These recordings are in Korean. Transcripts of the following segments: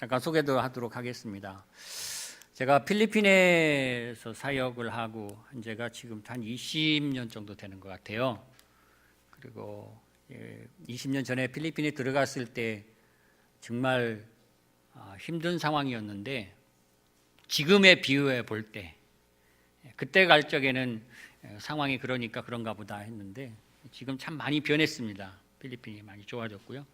잠깐 소개도 하도록 하겠습니다. 제가 필리핀에서 사역을 하고 한 지가 지금 한 20년 정도 되는 것 같아요. 그리고 20년 전에 필리핀에 들어갔을 때 정말 힘든 상황이었는데, 지금에 비유해 볼 때 그때 갈 적에는 상황이 그러니까 그런가 보다 했는데, 지금 참 많이 변했습니다. 필리핀이 많이 좋아졌고요.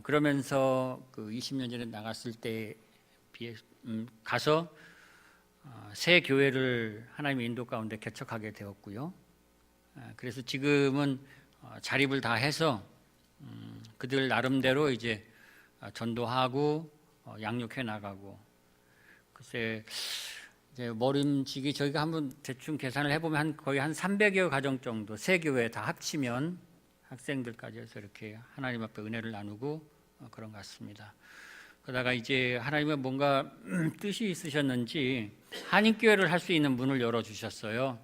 그러면서 그 20년 전에 나갔을 때 비해 가서 새 교회를 하나님의 인도 가운데 개척하게 되었고요. 그래서 지금은 자립을 다 해서 그들 나름대로 이제 전도하고 양육해 나가고, 글쎄 이제 머림직이 저희가 한번 대충 계산을 해보면 거의 한 300여 가정 정도, 새 교회 다 합치면 학생들까지 해서 이렇게 하나님 앞에 은혜를 나누고 그런 것 같습니다. 그러다가 이제 하나님의 뭔가 뜻이 있으셨는지 한인교회를 할 수 있는 문을 열어주셨어요.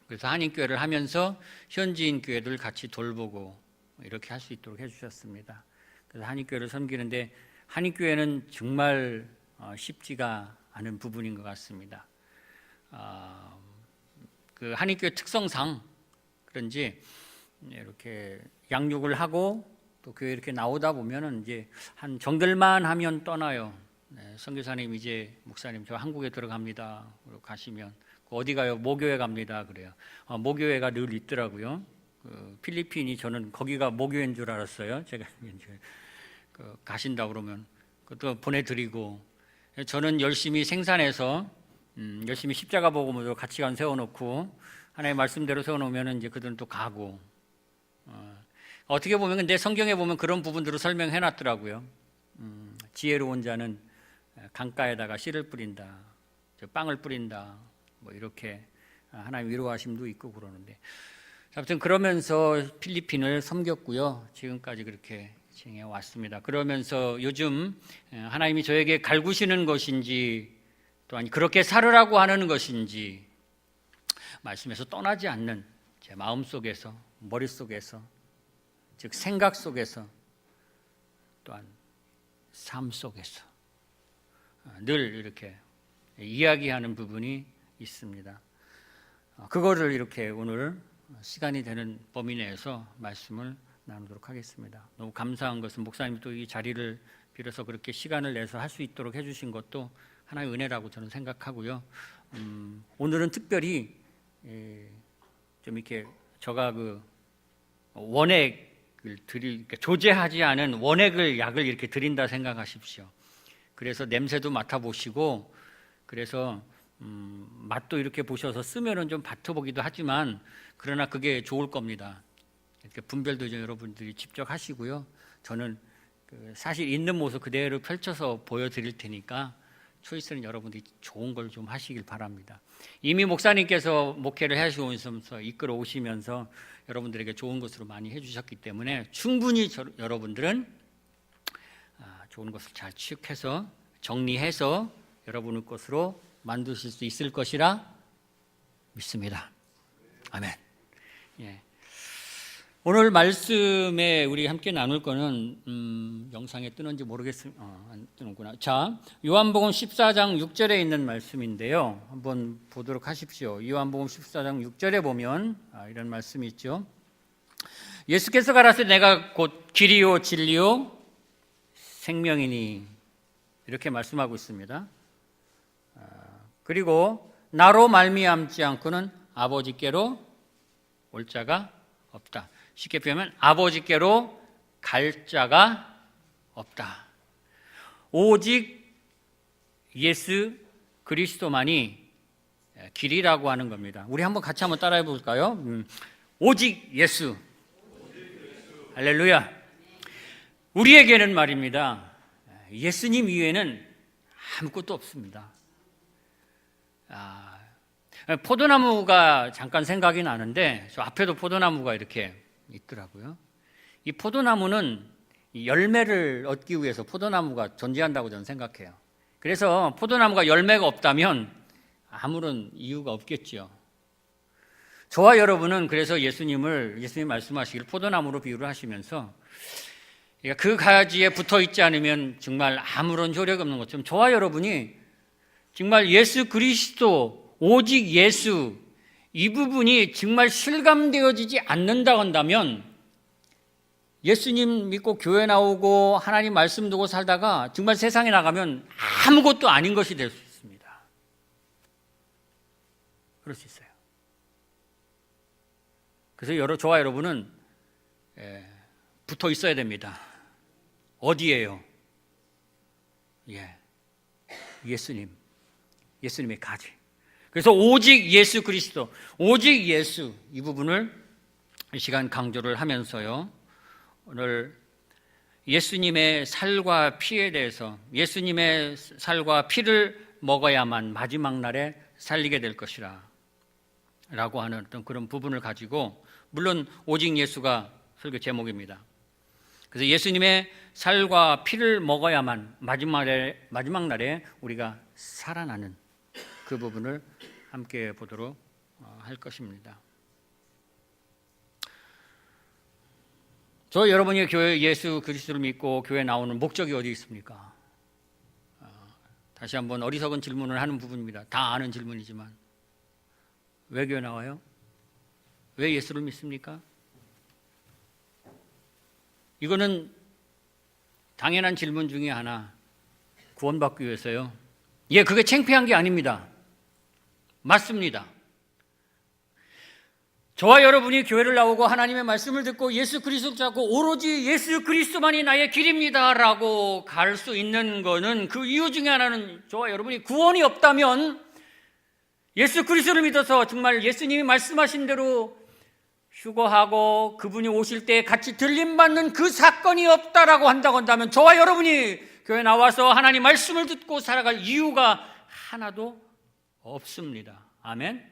그래서 한인교회를 하면서 현지인 교회들 같이 돌보고 이렇게 할 수 있도록 해주셨습니다. 그래서 한인교회를 섬기는데, 한인교회는 정말 쉽지가 않은 부분인 것 같습니다. 그 한인교회 특성상 그런지 이렇게 양육을 하고 또 교회 이렇게 나오다 보면은 이제 한 정들만 하면 떠나요. 선교사님 이제 목사님 저 한국에 들어갑니다. 그리고 가시면 어디 가요? 모교회 갑니다. 그래요. 모교회가 늘 있더라고요. 필리핀이, 저는 거기가 모교회인 줄 알았어요. 제가 이제 가신다 그러면 그것도 보내드리고, 저는 열심히 생산해서 열심히 십자가 복음으로 가치관 세워놓고 하나님의 말씀대로 세워놓으면 이제 그들은 또 가고, 어떻게 보면 근데 성경에 보면 그런 부분들을 설명해 놨더라고요. 지혜로운 자는 강가에다가 씨를 뿌린다, 빵을 뿌린다, 뭐 이렇게 하나님 위로하심도 있고 그러는데, 아무튼 그러면서 필리핀을 섬겼고요. 지금까지 그렇게 진행해 왔습니다. 그러면서 요즘 하나님이 저에게 갈구시는 것인지, 또한 그렇게 살으라고 하는 것인지 말씀에서 떠나지 않는 제 마음속에서, 머릿속에서, 즉 생각 속에서, 또한 삶 속에서 늘 이렇게 이야기하는 부분이 있습니다. 그거를 이렇게 오늘 시간이 되는 범위 내에서 말씀을 나누도록 하겠습니다. 너무 감사한 것은 목사님이 또 이 자리를 빌어서 그렇게 시간을 내서 할 수 있도록 해주신 것도 하나의 은혜라고 저는 생각하고요. 오늘은 특별히 좀 이렇게 제가 그 원액을 그러니까 조제하지 않은 원액을 약을 이렇게 드린다 생각하십시오. 그래서 냄새도 맡아보시고, 그래서 맛도 이렇게 보셔서 쓰면은 좀 맡아보기도 하지만, 그러나 그게 좋을 겁니다. 이렇게 분별도 좀 여러분들이 직접 하시고요. 저는 사실 있는 모습 그대로 펼쳐서 보여드릴 테니까 초이스는 여러분들이 좋은 걸 좀 하시길 바랍니다. 이미 목사님께서 목회를 해주시면서 이끌어 오시면서 여러분들에게 좋은 것으로 많이 해주셨기 때문에 충분히 여러분들은 좋은 것을 잘 취득해서 정리해서 여러분의 것으로 만드실 수 있을 것이라 믿습니다. 아멘. 예. 오늘 말씀에 우리 함께 나눌 거는 영상에 뜨는지 모르겠습니다. 안 뜨는구나. 자, 요한복음 14장 6절에 있는 말씀인데요. 한번 보도록 하십시오. 요한복음 14장 6절에 보면 이런 말씀이 있죠. 예수께서 가라사대 내가 곧 길이요 진리요 생명이니, 이렇게 말씀하고 있습니다. 그리고 나로 말미암지 않고는 아버지께로 올 자가 없다. 쉽게 표현하면 아버지께로 갈 자가 없다. 오직 예수 그리스도만이 길이라고 하는 겁니다. 우리 한번 같이 한번 따라해 볼까요? 오직 예수. 할렐루야. 우리에게는 말입니다, 예수님 이외에는 아무것도 없습니다. 포도나무가 잠깐 생각이 나는데, 저 앞에도 포도나무가 이렇게 있더라고요. 이 포도나무는 열매를 얻기 위해서 포도나무가 존재한다고 저는 생각해요. 그래서 포도나무가 열매가 없다면 아무런 이유가 없겠죠. 저와 여러분은 그래서 예수님 말씀하시길 포도나무로 비유를 하시면서 그러니까 그 가지에 붙어 있지 않으면 정말 아무런 효력이 없는 것처럼 저와 여러분이 정말 예수 그리스도, 오직 예수, 이 부분이 정말 실감되어지지 않는다고 한다면 예수님 믿고 교회 나오고 하나님 말씀 두고 살다가 정말 세상에 나가면 아무것도 아닌 것이 될 수 있습니다. 그럴 수 있어요. 그래서 저와 여러분은 붙어 있어야 됩니다. 어디예요? 예수님의 가지. 그래서 오직 예수 그리스도, 오직 예수, 이 부분을 이 시간 강조를 하면서요, 오늘 예수님의 살과 피에 대해서, 예수님의 살과 피를 먹어야만 마지막 날에 살리게 될 것이라 라고 하는 어떤 그런 부분을 가지고, 물론 오직 예수가 설교 제목입니다. 그래서 예수님의 살과 피를 먹어야만 마지막 날에 우리가 살아나는 그 부분을 함께 보도록 할 것입니다. 저 여러분이 교회 예수 그리스도를 믿고 교회 나오는 목적이 어디 있습니까? 다시 한번 어리석은 질문을 하는 부분입니다. 다 아는 질문이지만 왜 교회 나와요? 왜 예수를 믿습니까? 이거는 당연한 질문 중에 하나, 구원받기 위해서요. 그게 창피한 게 아닙니다. 맞습니다. 저와 여러분이 교회를 나오고 하나님의 말씀을 듣고 예수 그리스도를 잡고 오로지 예수 그리스도만이 나의 길입니다 라고 갈 수 있는 거는, 그 이유 중에 하나는 저와 여러분이 구원이 없다면, 예수 그리스도를 믿어서 정말 예수님이 말씀하신 대로 휴거하고 그분이 오실 때 같이 들림받는 그 사건이 없다라고 한다면 저와 여러분이 교회 나와서 하나님 말씀을 듣고 살아갈 이유가 하나도 없습니다. 아멘?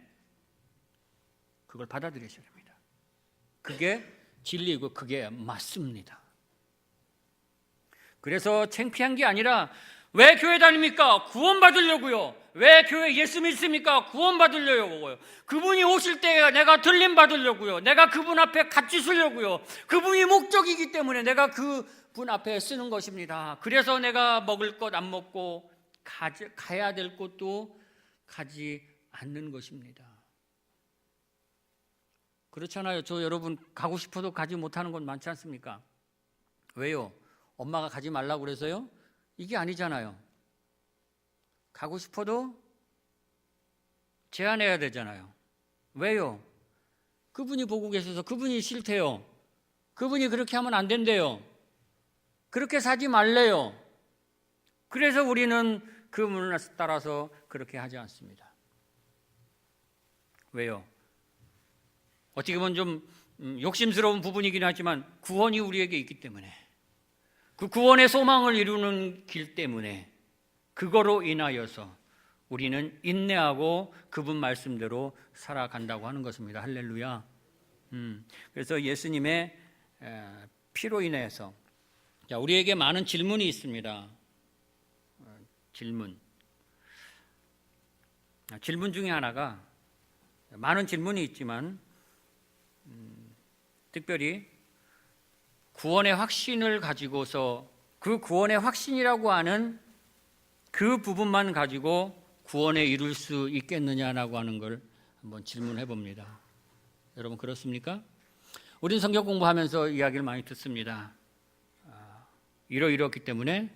그걸 받아들이셔야 됩니다. 그게 진리이고 그게 맞습니다. 그래서 창피한 게 아니라, 왜 교회 다닙니까? 구원받으려고요. 왜 교회 예수 믿습니까? 구원받으려고요. 그분이 오실 때 내가 들림받으려고요. 내가 그분 앞에 같이 서려고요. 그분이 목적이기 때문에 내가 그분 앞에 쓰는 것입니다. 그래서 내가 먹을 것 안 먹고 가야 될 곳도 가지 않는 것입니다. 그렇잖아요. 저 여러분 가고 싶어도 가지 못하는 곳 많지 않습니까? 왜요? 엄마가 가지 말라고 그래서요? 이게 아니잖아요. 가고 싶어도 제한해야 되잖아요. 왜요? 그분이 보고 계셔서 그분이 싫대요. 그분이 그렇게 하면 안 된대요. 그렇게 사지 말래요. 그래서 우리는 그 문을 따라서 그렇게 하지 않습니다. 왜요? 어떻게 보면 좀 욕심스러운 부분이긴 하지만 구원이 우리에게 있기 때문에, 그 구원의 소망을 이루는 길 때문에, 그거로 인하여서 우리는 인내하고 그분 말씀대로 살아간다고 하는 것입니다. 할렐루야. 그래서 예수님의 피로 인해서 우리에게 많은 질문이 있습니다. 질문 중에 하나가, 많은 질문이 있지만 특별히 구원의 확신을 가지고서, 그 구원의 확신이라고 하는 그 부분만 가지고 구원에 이룰 수 있겠느냐라고 하는 걸 한번 질문해 봅니다. 여러분 그렇습니까? 우리는 성경 공부하면서 이야기를 많이 듣습니다. 이렇기 때문에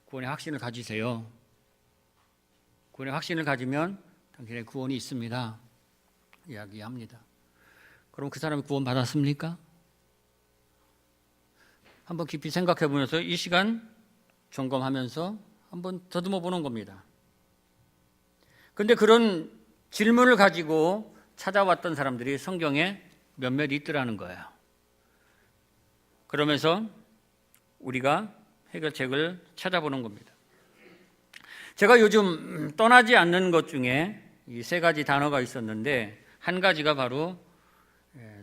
구원의 확신을 가지세요. 구원의 확신을 가지면 당신의 구원이 있습니다. 이야기합니다. 그럼 그 사람이 구원 받았습니까? 한번 깊이 생각해 보면서 이 시간 점검하면서 한번 더듬어 보는 겁니다. 그런데 그런 질문을 가지고 찾아왔던 사람들이 성경에 몇몇 있더라는 거예요. 그러면서 우리가 해결책을 찾아보는 겁니다. 제가 요즘 떠나지 않는 것 중에 이 세 가지 단어가 있었는데, 한 가지가 바로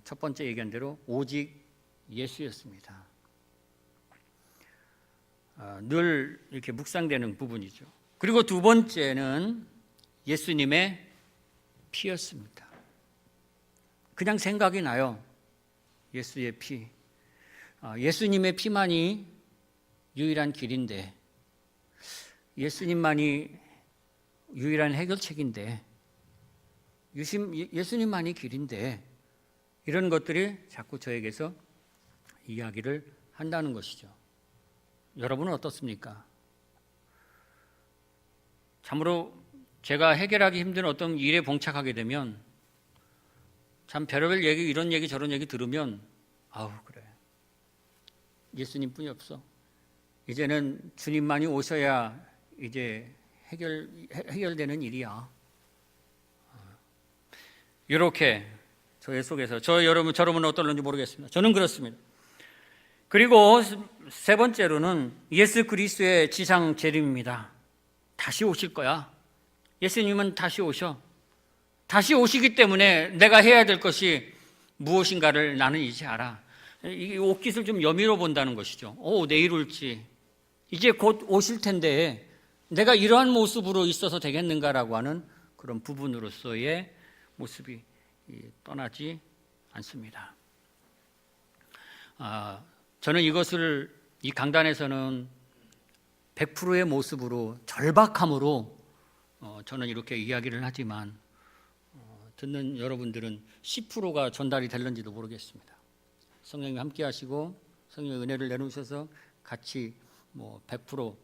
첫 번째 얘기한 대로 오직 예수였습니다. 늘 이렇게 묵상되는 부분이죠. 그리고 두 번째는 예수님의 피였습니다. 그냥 생각이 나요. 예수의 피. 예수님의 피만이 유일한 길인데, 예수님만이 유일한 해결책인데, 예수님만이 길인데, 이런 것들이 자꾸 저에게서 이야기를 한다는 것이죠. 여러분은 어떻습니까? 참으로 제가 해결하기 힘든 어떤 일에 봉착하게 되면 참 별의별 얘기, 이런 얘기 저런 얘기 들으면 아우 그래, 예수님뿐이 없어. 이제는 주님만이 오셔야 이제 해결되는 일이야. 이렇게 저의 속에서 여러분은 어떨는지 모르겠습니다. 저는 그렇습니다. 그리고 세 번째로는 예수 그리스도의 지상 재림입니다. 다시 오실 거야. 예수님은 다시 오셔. 다시 오시기 때문에 내가 해야 될 것이 무엇인가를 나는 이제 알아. 이 옷깃을 좀 여미로 본다는 것이죠. 내일 올지, 이제 곧 오실 텐데 내가 이러한 모습으로 있어서 되겠는가라고 하는 그런 부분으로서의 모습이 떠나지 않습니다. 저는 이것을 이 강단에서는 100%의 모습으로, 절박함으로 저는 이렇게 이야기를 하지만 듣는 여러분들은 10%가 전달이 될는지도 모르겠습니다. 성령님 함께 하시고 성령의 은혜를 내놓으셔서 같이 100%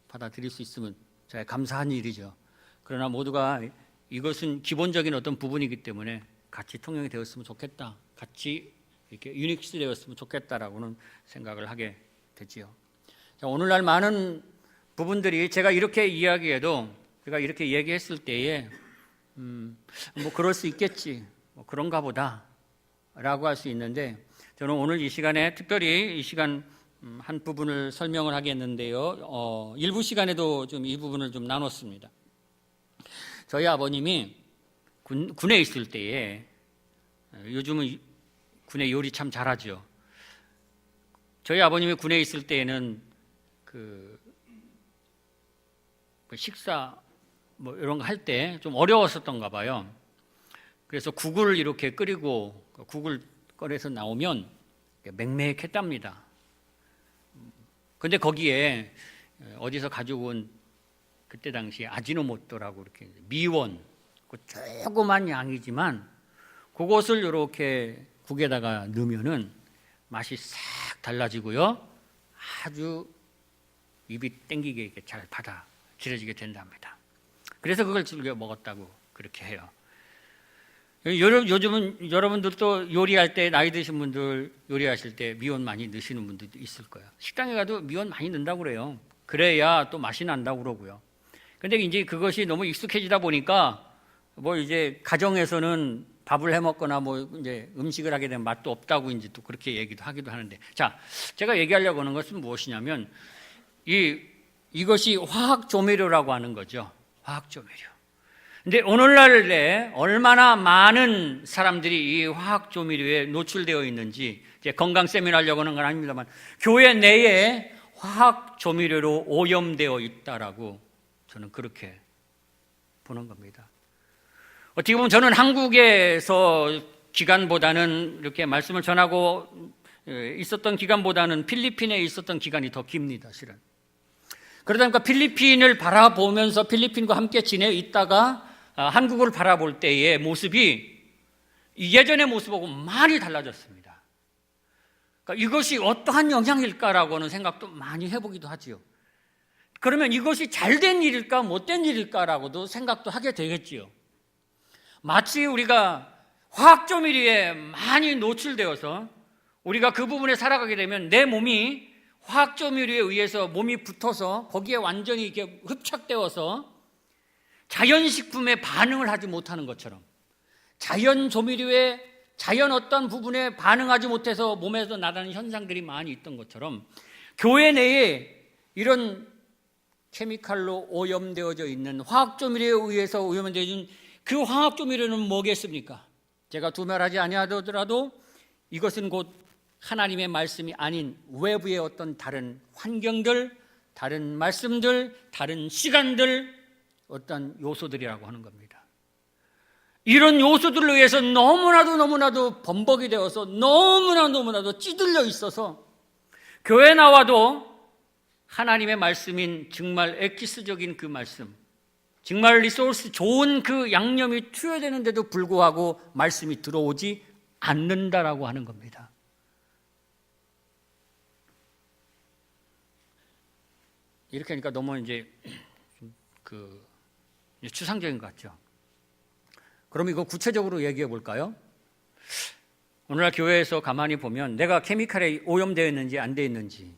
받아들일 수 있으면 제가 감사한 일이죠. 그러나 모두가 이것은 기본적인 어떤 부분이기 때문에 같이 통용이 되었으면 좋겠다, 같이 이렇게 유닉스 되었으면 좋겠다라고는 생각을 하게 되지요. 자, 오늘날 많은 부분들이 제가 이렇게 이야기해도, 제가 이렇게 얘기했을 때에 그럴 수 있겠지, 그런가 보다 라고 할 수 있는데, 저는 오늘 이 시간에 특별히 이 시간 한 부분을 설명을 하겠는데요. 일부 시간에도 좀 이 부분을 좀 나눴습니다. 저희 아버님이 군에 있을 때에, 요즘은 군에 요리 참 잘하죠. 저희 아버님이 군에 있을 때에는 그 식사 이런 거 할 때 좀 어려웠었던가 봐요. 그래서 국을 이렇게 끓이고 국을 꺼내서 나오면 맹맹했답니다. 근데 거기에 어디서 가지고 온, 그때 당시 아지노모토라고 이렇게 미원, 조그만 양이지만 그것을 이렇게 국에다가 넣으면은 맛이 싹 달라지고요, 아주 입이 땡기게 이렇게 잘 받아들여지게 된답니다. 그래서 그걸 즐겨 먹었다고 그렇게 해요. 요즘은 여러분들도 요리할 때, 나이 드신 분들 요리하실 때 미원 많이 넣으시는 분들도 있을 거예요. 식당에 가도 미원 많이 넣는다고 그래요. 그래야 또 맛이 난다고 그러고요. 근데 이제 그것이 너무 익숙해지다 보니까 이제 가정에서는 밥을 해 먹거나 이제 음식을 하게 되면 맛도 없다고 이제 또 그렇게 얘기도 하기도 하는데, 자, 제가 얘기하려고 하는 것은 무엇이냐면 이것이 화학 조미료라고 하는 거죠. 화학 조미료. 근데 오늘날에 얼마나 많은 사람들이 이 화학 조미료에 노출되어 있는지, 이제 건강 세미나 하려고 하는 건 아닙니다만 교회 내에 화학 조미료로 오염되어 있다라고 저는 그렇게 보는 겁니다. 어떻게 보면 저는 한국에서 기간보다는, 이렇게 말씀을 전하고 있었던 기간보다는 필리핀에 있었던 기간이 더 깁니다, 실은. 그러다 보니까 필리핀을 바라보면서 필리핀과 함께 지내 있다가 한국을 바라볼 때의 모습이 예전의 모습하고 많이 달라졌습니다. 그러니까 이것이 어떠한 영향일까라고 하는 생각도 많이 해보기도 하지요. 그러면 이것이 잘된 일일까 못된 일일까라고도 생각도 하게 되겠지요. 마치 우리가 화학조미료에 많이 노출되어서 우리가 그 부분에 살아가게 되면 내 몸이 화학조미료에 의해서 몸이 붙어서 거기에 완전히 이렇게 흡착되어서 자연식품에 반응을 하지 못하는 것처럼, 자연 조미료에, 자연 어떤 부분에 반응하지 못해서 몸에서 나타나는 현상들이 많이 있던 것처럼, 교회 내에 이런 케미칼로 오염되어져 있는, 화학조미료에 의해서 오염되어 있는 그 화학조미료는 뭐겠습니까? 제가 두말하지 아니하더라도 이것은 곧 하나님의 말씀이 아닌 외부의 어떤 다른 환경들, 다른 말씀들, 다른 시간들, 어떤 요소들이라고 하는 겁니다. 이런 요소들로 의해서 너무나도 범벅이 되어서 너무나도 찌들려 있어서 교회 나와도 하나님의 말씀인 정말 엑기스적인 그 말씀, 정말 리소스 좋은 그 양념이 투여되는데도 불구하고 말씀이 들어오지 않는다라고 하는 겁니다. 이렇게 하니까 너무 이제 추상적인 것 같죠. 그럼 이거 구체적으로 얘기해 볼까요? 오늘날 교회에서 가만히 보면 내가 케미칼에 오염되어 있는지 안 되어 있는지,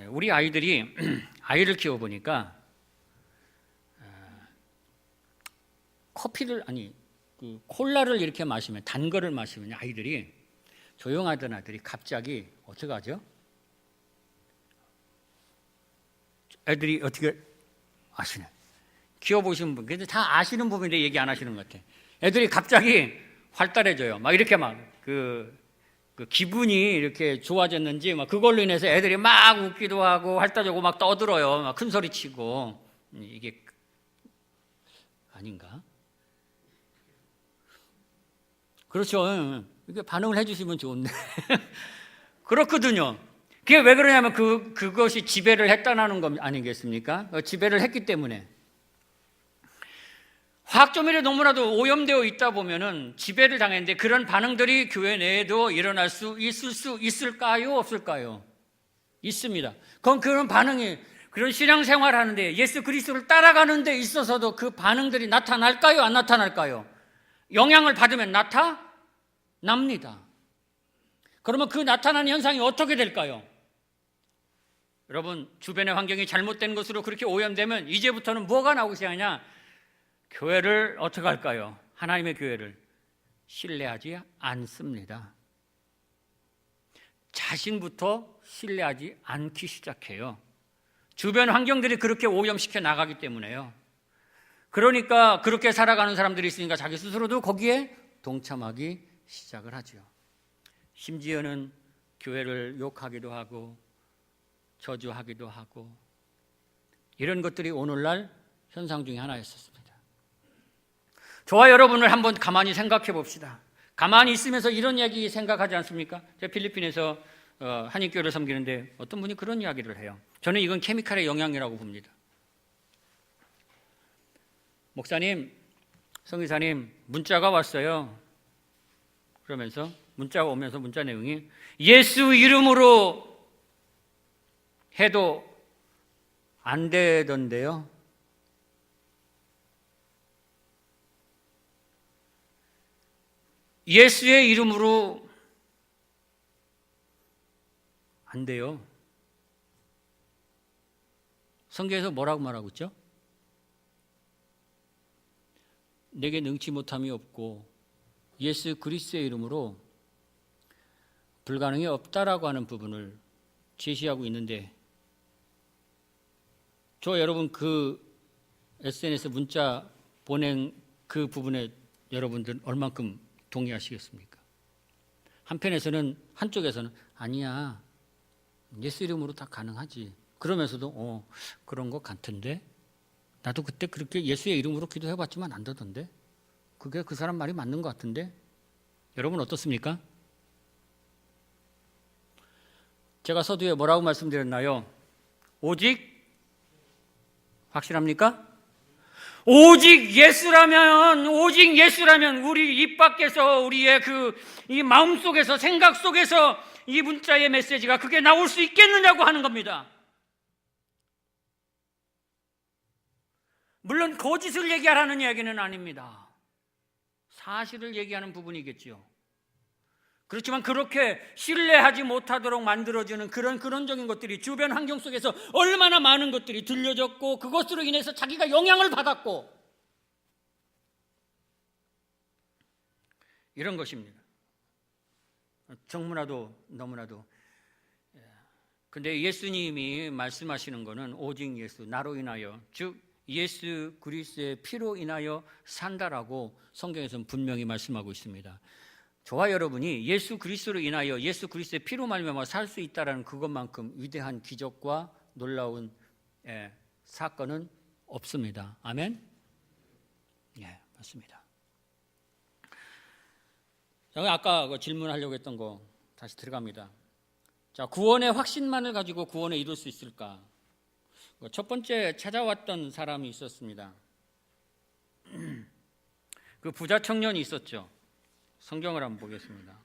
우리 아이들이 아이를 키워보니까 콜라를 이렇게 마시면, 단 거를 마시면 아이들이, 조용하던 아들이 갑자기 어떻게 하죠? 애들이 어떻게 아시네. 키워보시는 분, 근데 다 아시는 부분인데 얘기 안 하시는 것 같아. 애들이 갑자기 활달해져요. 막 이렇게 그 기분이 이렇게 좋아졌는지 막 그걸로 인해서 애들이 막 웃기도 하고 활달하고 막 떠들어요. 막 큰 소리 치고. 이게 아닌가? 그렇죠. 이게 반응을 해주시면 좋은데. 그렇거든요. 그게 왜 그러냐면 그것이 지배를 했다는 것 아니겠습니까? 지배를 했기 때문에. 화학조밀에 너무나도 오염되어 있다 보면은 지배를 당했는데 그런 반응들이 교회 내에도 일어날 수 있을까요? 없을까요? 있습니다. 그럼 그런 반응이, 그런 신앙생활 하는데 예수 그리스도를 따라가는 데 있어서도 그 반응들이 나타날까요? 안 나타날까요? 영향을 받으면 나타납니다. 그러면 그 나타나는 현상이 어떻게 될까요? 여러분, 주변의 환경이 잘못된 것으로 그렇게 오염되면 이제부터는 뭐가 나오기 시작하냐? 교회를 어떻게 할까요? 하나님의 교회를 신뢰하지 않습니다. 자신부터 신뢰하지 않기 시작해요. 주변 환경들이 그렇게 오염시켜 나가기 때문에요. 그러니까 그렇게 살아가는 사람들이 있으니까 자기 스스로도 거기에 동참하기 시작을 하죠. 심지어는 교회를 욕하기도 하고 저주하기도 하고, 이런 것들이 오늘날 현상 중에 하나였었습니다. 저와 여러분을 한번 가만히 생각해 봅시다. 가만히 있으면서 이런 이야기 생각하지 않습니까? 제가 필리핀에서 한인교회를 섬기는데 어떤 분이 그런 이야기를 해요. 저는 이건 케미칼의 영향이라고 봅니다. 목사님, 성의사님, 문자가 왔어요. 그러면서 문자가 오면서 문자 내용이 예수 이름으로 해도 안 되던데요. 예수의 이름으로 안 돼요. 성경에서 뭐라고 말하고 있죠? 내게 능치 못함이 없고 예수 그리스도의 이름으로 불가능이 없다라고 하는 부분을 제시하고 있는데, 저 여러분 그 SNS 문자 보낸 그 부분에 여러분들 얼만큼 동의하시겠습니까? 한쪽에서는 아니야, 예수 이름으로 다 가능하지. 그러면서도 그런 것 같은데, 나도 그때 그렇게 예수의 이름으로 기도해봤지만 안 되던데, 그게 그 사람 말이 맞는 것 같은데. 여러분 어떻습니까? 제가 서두에 뭐라고 말씀드렸나요? 오직, 확실합니까? 오직 예수라면 우리 입 밖에서, 우리의 이 마음 속에서, 생각 속에서 이 문자의 메시지가 그게 나올 수 있겠느냐고 하는 겁니다. 물론 거짓을 얘기하라는 이야기는 아닙니다. 사실을 얘기하는 부분이겠죠. 그렇지만 그렇게 신뢰하지 못하도록 만들어주는 그런 근원적인 것들이 주변 환경 속에서 얼마나 많은 것들이 들려졌고, 그것으로 인해서 자기가 영향을 받았고, 이런 것입니다. 너무나도. 근데 예수님이 말씀하시는 것은 오직 예수, 나로 인하여, 즉 예수 그리스도의 피로 인하여 산다라고 성경에서는 분명히 말씀하고 있습니다. 저와 여러분이 예수 그리스도로 인하여, 예수 그리스도의 피로 말미암아 살 수 있다라는 그것만큼 위대한 기적과 놀라운 사건은 없습니다. 아멘? 예, 맞습니다. 제가 아까 질문하려고 했던 거 다시 들어갑니다. 자, 구원의 확신만을 가지고 구원을 이룰 수 있을까? 첫 번째 찾아왔던 사람이 있었습니다. 그 부자 청년이 있었죠. 성경을 한번 보겠습니다.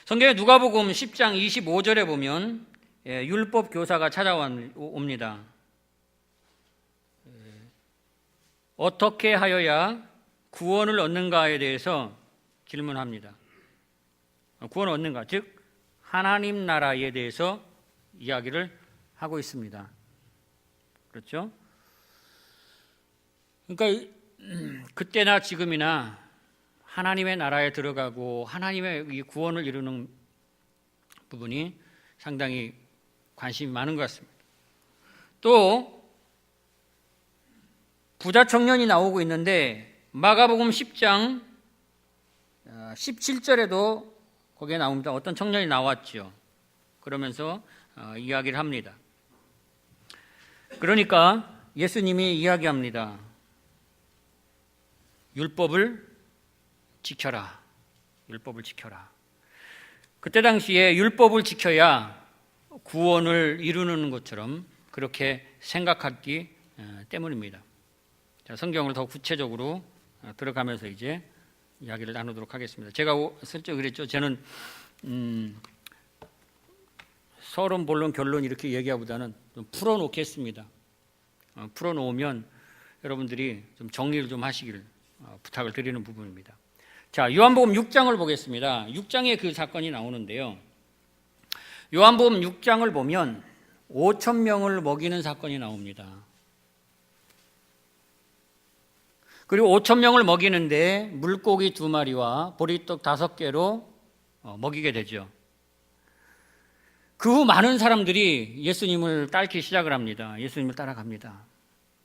성경의 누가복음 10장 25절에 보면 율법 교사가 찾아옵니다. 어떻게 하여야 구원을 얻는가에 대해서 질문합니다. 구원을 얻는가, 즉 하나님 나라에 대해서 이야기를 하고 있습니다. 그렇죠? 그러니까 그때나 지금이나 하나님의 나라에 들어가고 하나님의 이 구원을 이루는 부분이 상당히 관심이 많은 것 같습니다. 또 부자 청년이 나오고 있는데 마가복음 10장 17절에도 거기에 나옵니다. 어떤 청년이 나왔죠. 그러면서 이야기를 합니다. 그러니까 예수님이 이야기합니다. 율법을 지켜라. 율법을 지켜라. 그때 당시에 율법을 지켜야 구원을 이루는 것처럼 그렇게 생각했기 때문입니다. 자, 성경을 더 구체적으로 들어가면서 이제 이야기를 나누도록 하겠습니다. 제가 슬쩍 그랬죠. 저는 서론, 본론, 결론 이렇게 얘기하보다는 좀 풀어놓겠습니다. 풀어놓으면 여러분들이 좀 정리를 좀 하시기를 부탁을 드리는 부분입니다. 자, 요한복음 6장을 보겠습니다. 6장에 그 사건이 나오는데요. 요한복음 6장을 보면 5천 명을 먹이는 사건이 나옵니다. 그리고 5천 명을 먹이는데 물고기 2마리와 보리떡 5개로 먹이게 되죠. 그 후 많은 사람들이 예수님을 따르기 시작을 합니다. 예수님을 따라갑니다.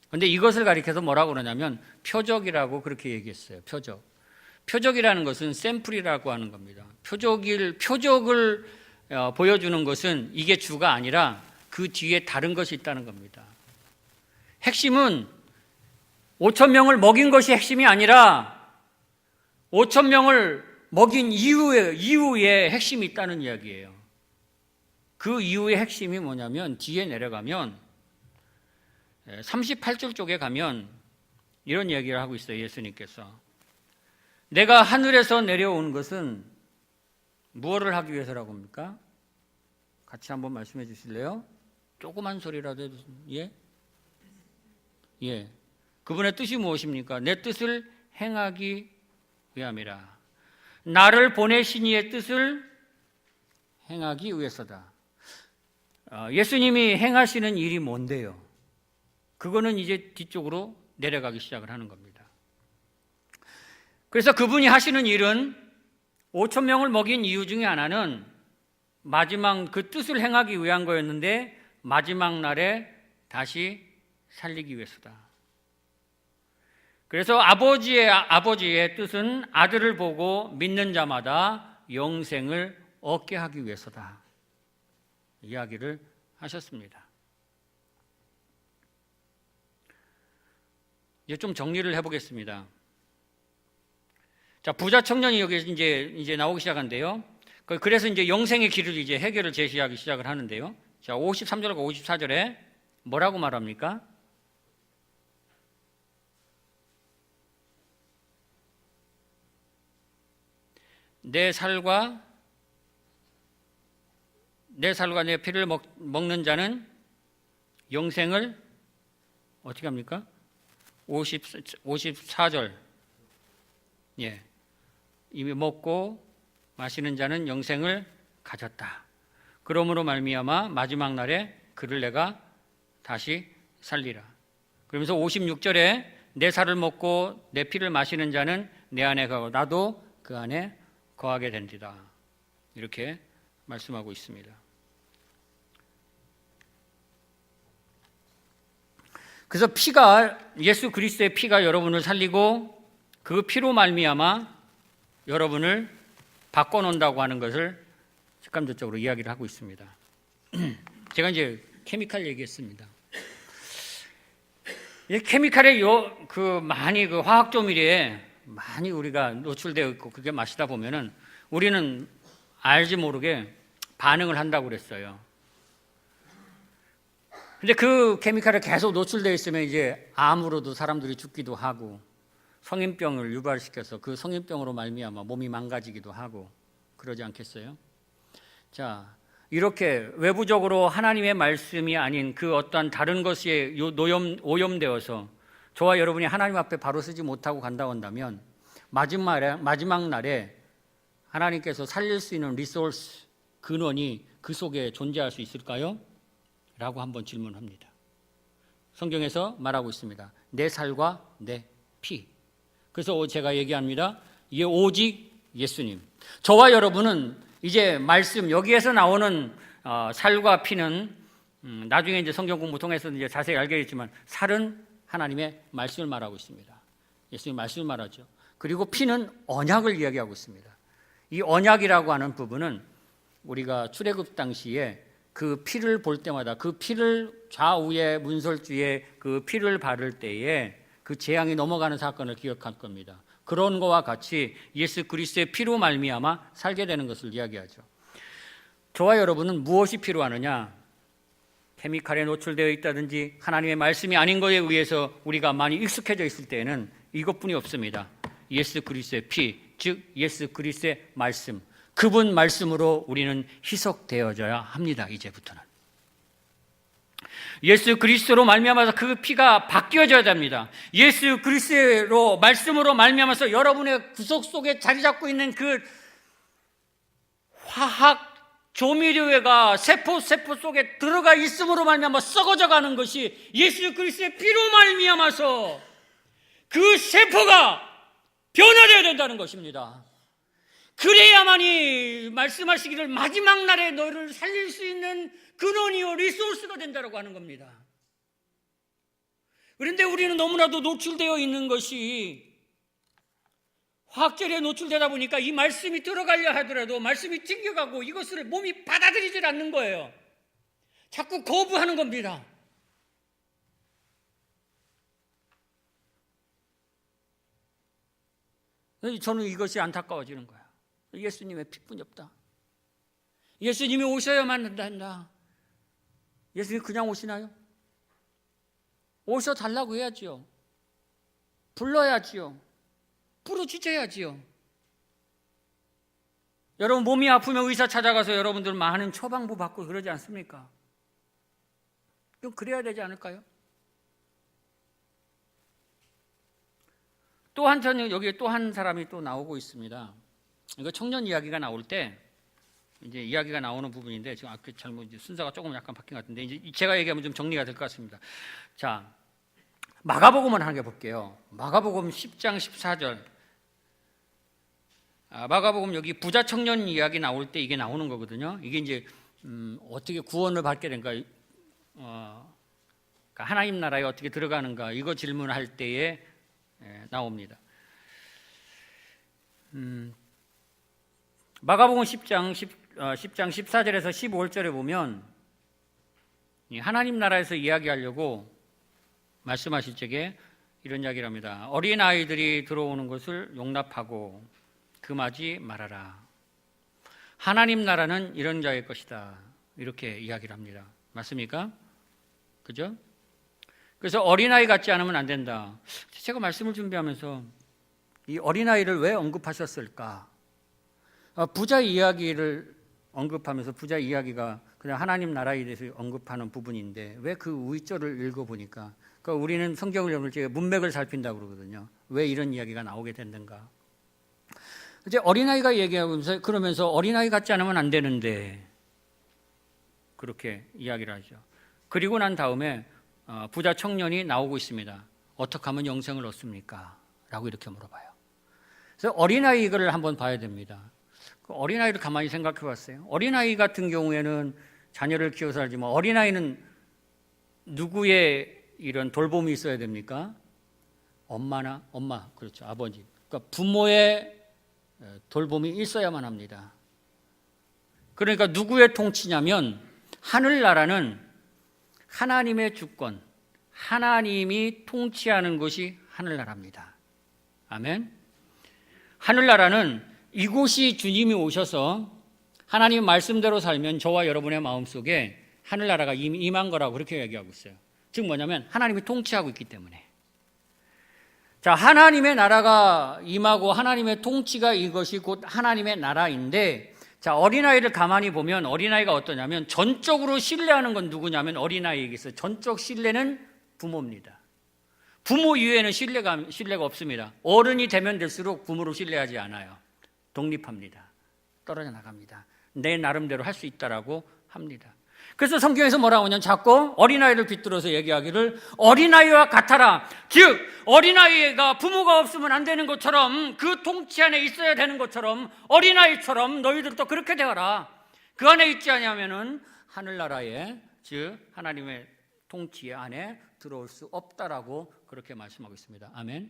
그런데 이것을 가리켜서 뭐라고 그러냐면 표적이라고 그렇게 얘기했어요. 표적. 표적이라는 것은 샘플이라고 하는 겁니다. 표적을 보여주는 것은 이게 주가 아니라 그 뒤에 다른 것이 있다는 겁니다. 핵심은 5천 명을 먹인 것이 핵심이 아니라 5천 명을 먹인 이후에 핵심이 있다는 이야기예요. 그 이후의 핵심이 뭐냐면 뒤에 내려가면 38절 쪽에 가면 이런 이야기를 하고 있어요. 예수님께서. 내가 하늘에서 내려온 것은 무엇을 하기 위해서라고 합니까? 같이 한번 말씀해 주실래요? 조그만 소리라도 해도. 예. 그분의 뜻이 무엇입니까? 내 뜻을 행하기 위함이라. 나를 보내신 이의 뜻을 행하기 위해서다. 예수님이 행하시는 일이 뭔데요? 그거는 이제 뒤쪽으로 내려가기 시작을 하는 겁니다. 그래서 그분이 하시는 일은 5천 명을 먹인 이유 중에 하나는 마지막 그 뜻을 행하기 위한 거였는데 마지막 날에 다시 살리기 위해서다. 그래서 아버지의 뜻은 아들을 보고 믿는 자마다 영생을 얻게 하기 위해서다. 이야기를 하셨습니다. 이제 좀 정리를 해보겠습니다. 자, 부자 청년이 여기 이제 나오기 시작한데요. 그래서 이제 영생의 길을 이제 해결을 제시하기 시작을 하는데요. 자, 53절과 54절에 뭐라고 말합니까? 내 살과 내 피를 먹는 자는 영생을 어떻게 합니까? 54절. 예. 이미 먹고 마시는 자는 영생을 가졌다. 그러므로 말미암아 마지막 날에 그를 내가 다시 살리라. 그러면서 56절에 내 살을 먹고 내 피를 마시는 자는 내 안에 가고 나도 그 안에 거하게 된디다. 이렇게 말씀하고 있습니다. 그래서 예수 그리스도의 피가 여러분을 살리고 그 피로 말미암아 여러분을 바꿔놓는다고 하는 것을 직감적으로 이야기를 하고 있습니다. 제가 이제 케미칼 얘기했습니다. 이 케미칼의 많이 화학 조미료에 많이 우리가 노출되어 있고 그게 마시다 보면은 우리는 알지 모르게 반응을 한다고 그랬어요. 근데 그 케미칼에 계속 노출되어 있으면 이제 암으로도 사람들이 죽기도 하고 성인병을 유발시켜서 그 성인병으로 말미암아 몸이 망가지기도 하고 그러지 않겠어요? 자, 이렇게 외부적으로 하나님의 말씀이 아닌 그 어떠한 다른 것에 오염되어서 저와 여러분이 하나님 앞에 바로 서지 못하고 간다고 한다면 마지막 날에 하나님께서 살릴 수 있는 리소스, 근원이 그 속에 존재할 수 있을까요? 라고 한번 질문합니다. 성경에서 말하고 있습니다. 내 살과 내 피. 그래서 제가 얘기합니다. 이게 오직 예수님. 저와 여러분은 이제 말씀, 여기에서 나오는 살과 피는 나중에 이제 성경 공부 통해서 이제 자세히 알겠지만 살은 하나님의 말씀을 말하고 있습니다. 예수님 말씀을 말하죠. 그리고 피는 언약을 이야기하고 있습니다. 이 언약이라고 하는 부분은 우리가 출애굽 당시에 그 피를 볼 때마다 그 피를 좌우에 문설주에 그 피를 바를 때에 그 재앙이 넘어가는 사건을 기억할 겁니다. 그런 거와 같이 예수 그리스도의 피로 말미암아 살게 되는 것을 이야기하죠. 저와 여러분은 무엇이 필요하느냐? 케미칼에 노출되어 있다든지 하나님의 말씀이 아닌 것에 의해서 우리가 많이 익숙해져 있을 때에는 이것뿐이 없습니다. 예수 그리스도의 피, 즉 예수 그리스도의 말씀, 그분 말씀으로 우리는 희석되어져야 합니다. 이제부터는 예수 그리스도로 말미암아서 그 피가 바뀌어져야 됩니다. 예수 그리스도로 말씀으로 말미암아서 여러분의 구속 속에 자리 잡고 있는 그 화학 조미료가 세포 속에 들어가 있음으로 말미암아 썩어져 가는 것이 예수 그리스도의 피로 말미암아서 그 세포가 변화되어야 된다는 것입니다. 그래야만이 말씀하시기를 마지막 날에 너를 살릴 수 있는 근원이요 리소스가 된다고 하는 겁니다. 그런데 우리는 너무나도 노출되어 있는 것이 화학재료에 노출되다 보니까 이 말씀이 들어가려 하더라도 말씀이 튕겨가고 이것을 몸이 받아들이질 않는 거예요. 자꾸 거부하는 겁니다. 저는 이것이 안타까워지는 거예요. 예수님의 피뿐이 없다. 예수님이 오셔야만 한다. 예수님 그냥 오시나요? 오셔달라고 해야지요. 불러야지요. 부르짖어야지요. 여러분 몸이 아프면 의사 찾아가서 여러분들 많은 처방부 받고 그러지 않습니까? 좀 그래야 되지 않을까요? 또 한편 여기에 또 한 사람이 또 나오고 있습니다. 이거 청년 이야기가 나올 때 이제 이야기가 나오는 부분인데 지금 잘못 순서가 조금 약간 바뀐 것 같은데 이제 제가 얘기하면 좀 정리가 될 것 같습니다. 자, 마가복음을 하나 볼게요. 마가복음 10장 14절. 마가복음 여기 부자 청년 이야기 나올 때 이게 나오는 거거든요. 이게 이제 어떻게 구원을 받게 된가, 그러니까 하나님 나라에 어떻게 들어가는가 이거 질문할 때에 나옵니다. 마가복음 10장 14절에서 15절에 보면 하나님 나라에서 이야기하려고 말씀하실 적에 이런 이야기를 합니다. 어린아이들이 들어오는 것을 용납하고 금하지 말아라. 하나님 나라는 이런 자의 것이다. 이렇게 이야기를 합니다. 맞습니까? 그죠? 그래서 어린아이 같지 않으면 안 된다. 제가 말씀을 준비하면서 이 어린아이를 왜 언급하셨을까? 부자 이야기를 언급하면서 부자 이야기가 그냥 하나님 나라에 대해서 언급하는 부분인데 왜 그 윗절을 읽어보니까 그러니까 우리는 성경을 읽을 때 문맥을 살핀다고 그러거든요. 왜 이런 이야기가 나오게 됐는가? 이제 어린아이가 얘기하면서 그러면서 어린아이 같지 않으면 안 되는데 그렇게 이야기를 하죠. 그리고 난 다음에 부자 청년이 나오고 있습니다. 어떻게 하면 영생을 얻습니까? 라고 이렇게 물어봐요. 그래서 어린아이를 한번 봐야 됩니다. 그 어린아이를 가만히 생각해 봤어요. 어린아이 같은 경우에는 자녀를 키워서 알지만 어린아이는 누구의 이런 돌봄이 있어야 됩니까? 엄마, 그렇죠. 아버지. 그러니까 부모의 돌봄이 있어야만 합니다. 그러니까 누구의 통치냐면 하늘나라는 하나님의 주권, 하나님이 통치하는 것이 하늘나라입니다. 아멘. 하늘나라는 이곳이 주님이 오셔서 하나님 말씀대로 살면 저와 여러분의 마음속에 하늘나라가 이미 임한 거라고 그렇게 얘기하고 있어요. 즉 뭐냐면 하나님이 통치하고 있기 때문에. 자, 하나님의 나라가 임하고 하나님의 통치가 이것이 곧 하나님의 나라인데, 자, 어린아이를 가만히 보면 어린아이가 어떠냐면 전적으로 신뢰하는 건 누구냐면 어린아이에게서 전적 신뢰는 부모입니다. 부모 이외에는 신뢰가 없습니다. 어른이 되면 될수록 부모를 신뢰하지 않아요. 독립합니다. 떨어져 나갑니다. 내 나름대로 할 수 있다라고 합니다. 그래서 성경에서 뭐라고 하냐면 자꾸 어린아이를 빗들어서 얘기하기를 어린아이와 같아라. 즉 어린아이가 부모가 없으면 안 되는 것처럼 그 통치 안에 있어야 되는 것처럼 어린아이처럼 너희들도 그렇게 되어라. 그 안에 있지 않으면은 하늘나라에 즉 하나님의 통치 안에 들어올 수 없다라고 그렇게 말씀하고 있습니다. 아멘.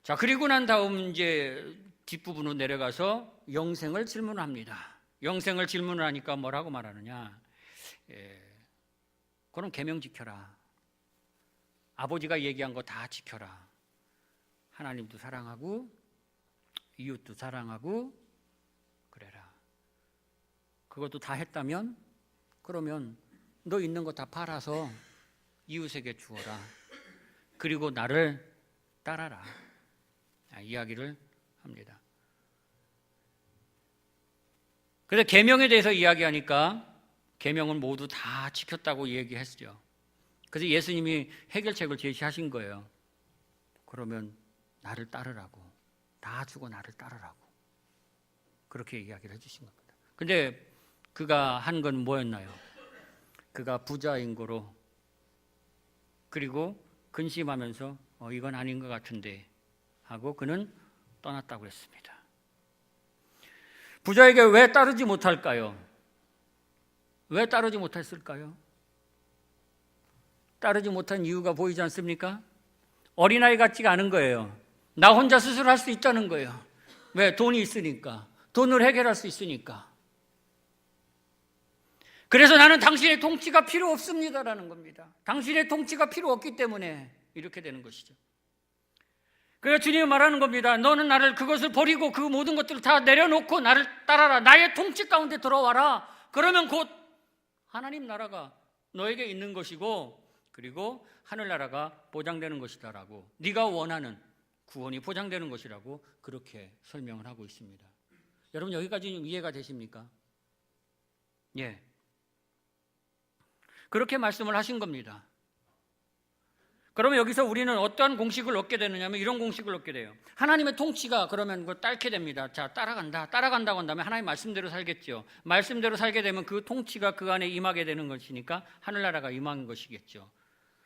자, 그리고 난 다음 이제 뒷부분으로 내려가서 영생을 질문합니다. 영생을 질문을 하니까 뭐라고 말하느냐? 그럼 계명 지켜라. 아버지가 얘기한 거 다 지켜라. 하나님도 사랑하고 이웃도 사랑하고 그래라. 그것도 다 했다면 그러면 너 있는 거 다 팔아서 이웃에게 주어라. 그리고 나를 따라라. 이야기를 합니다. 그래서 계명에 대해서 이야기하니까 계명은 모두 다 지켰다고 얘기했죠. 그래서 예수님이 해결책을 제시하신 거예요. 그러면 나를 따르라고. 다 주고 나를 따르라고. 그렇게 이야기를 해주신 겁니다. 근데 그가 한 건 뭐였나요? 그가 부자인 거로 그리고 근심하면서 이건 아닌 것 같은데 하고 그는 떠났다고 했습니다. 부자에게 왜 따르지 못할까요? 왜 따르지 못했을까요? 따르지 못한 이유가 보이지 않습니까? 어린아이 같지가 않은 거예요. 나 혼자 스스로 할 수 있다는 거예요. 왜? 돈이 있으니까. 돈으로 해결할 수 있으니까. 그래서 나는 당신의 통치가 필요 없습니다라는 겁니다. 당신의 통치가 필요 없기 때문에 이렇게 되는 것이죠. 그래서 주님이 말하는 겁니다. 너는 나를 그것을 버리고 그 모든 것들을 다 내려놓고 나를 따라라. 나의 통치 가운데 들어와라. 그러면 곧 하나님 나라가 너에게 있는 것이고 그리고 하늘나라가 보장되는 것이다라고 네가 원하는 구원이 보장되는 것이라고 그렇게 설명을 하고 있습니다. 여러분 여기까지 이해가 되십니까? 예. 그렇게 말씀을 하신 겁니다. 그러면 여기서 우리는 어떠한 공식을 얻게 되느냐면 이런 공식을 얻게 돼요. 하나님의 통치가 그러면 따르게 됩니다. 자, 따라간다고 한다면 하나님 말씀대로 살겠죠. 말씀대로 살게 되면 그 통치가 그 안에 임하게 되는 것이니까 하늘나라가 임한 것이겠죠.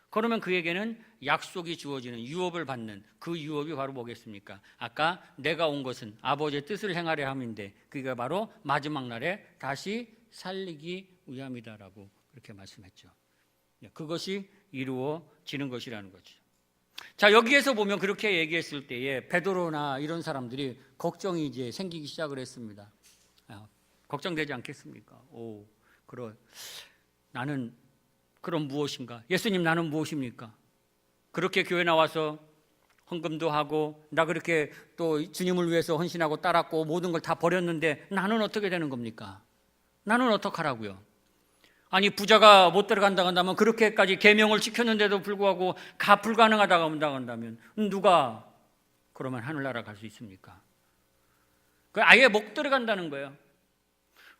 그러면 그에게는 약속이 주어지는 유업을 받는 그 유업이 바로 뭐겠습니까? 아까 내가 온 것은 아버지의 뜻을 행하려 함인데 그게 바로 마지막 날에 다시 살리기 위함이다라고 그렇게 말씀했죠. 그것이 이루어지는 것이라는 거죠. 자, 여기에서 보면 그렇게 얘기했을 때에 베드로나 이런 사람들이 걱정이 이제 생기기 시작을 했습니다. 걱정되지 않겠습니까? 나는 그럼 무엇인가? 예수님 나는 무엇입니까? 그렇게 교회 나와서 헌금도 하고 나 그렇게 또 주님을 위해서 헌신하고 따랐고 모든 걸 다 버렸는데 나는 어떻게 되는 겁니까? 나는 어떡하라고요? 아니 부자가 못 들어간다고 한다면 그렇게까지 계명을 지켰는데도 불구하고 불가능하다고 한다면 누가 그러면 하늘나라 갈 수 있습니까? 아예 못 들어간다는 거예요.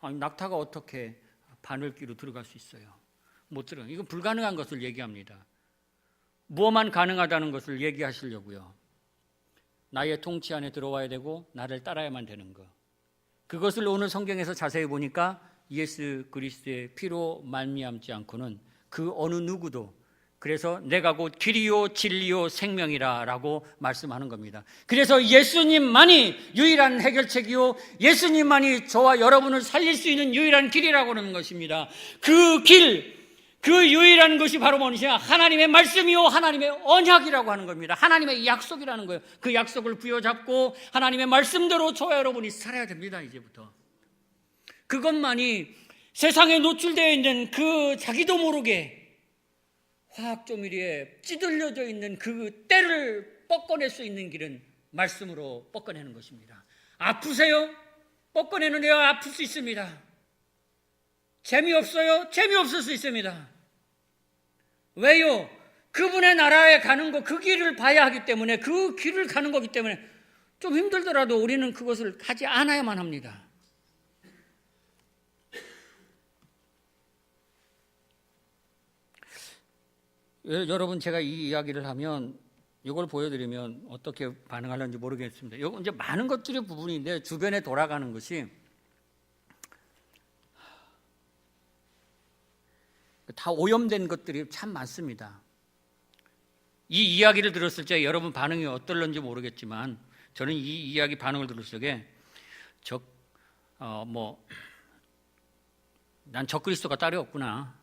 아니 낙타가 어떻게 바늘귀로 들어갈 수 있어요? 못 들어가. 이건 불가능한 것을 얘기합니다. 뭐만 가능하다는 것을 얘기하시려고요. 나의 통치 안에 들어와야 되고 나를 따라야만 되는 것. 그것을 오늘 성경에서 자세히 보니까 예수 그리스도의 피로 말미암지 않고는 그 어느 누구도 그래서 내가 곧 길이요 진리요 생명이라 라고 말씀하는 겁니다. 그래서 예수님만이 유일한 해결책이요 예수님만이 저와 여러분을 살릴 수 있는 유일한 길이라고 하는 것입니다. 그 길, 그 유일한 것이 바로 뭐냐? 하나님의 말씀이요 하나님의 언약이라고 하는 겁니다. 하나님의 약속이라는 거예요. 그 약속을 부여잡고 하나님의 말씀대로 저와 여러분이 살아야 됩니다. 이제부터 그것만이 세상에 노출되어 있는 그 자기도 모르게 화학조미료에 찌들려져 있는 그 때를 뻗어낼 수 있는 길은 말씀으로 뻗어내는 것입니다. 아프세요? 뻗어내는데요, 아플 수 있습니다. 재미없어요? 재미없을 수 있습니다. 왜요? 그분의 나라에 가는 거, 그 길을 봐야 하기 때문에, 그 길을 가는 거기 때문에 좀 힘들더라도 우리는 그것을 가지 않아야만 합니다. 여러분, 제가 이 이야기를 하면, 이걸 보여드리면 어떻게 반응하는지 모르겠습니다. 이건 이제 많은 것들의 부분인데, 주변에 돌아가는 것이 다 오염된 것들이 참 많습니다. 이 이야기를 들었을 때 여러분 반응이 어떨런지 모르겠지만, 저는 이 이야기 반응을 들었을 때 난 적그리스도가 따로 없구나.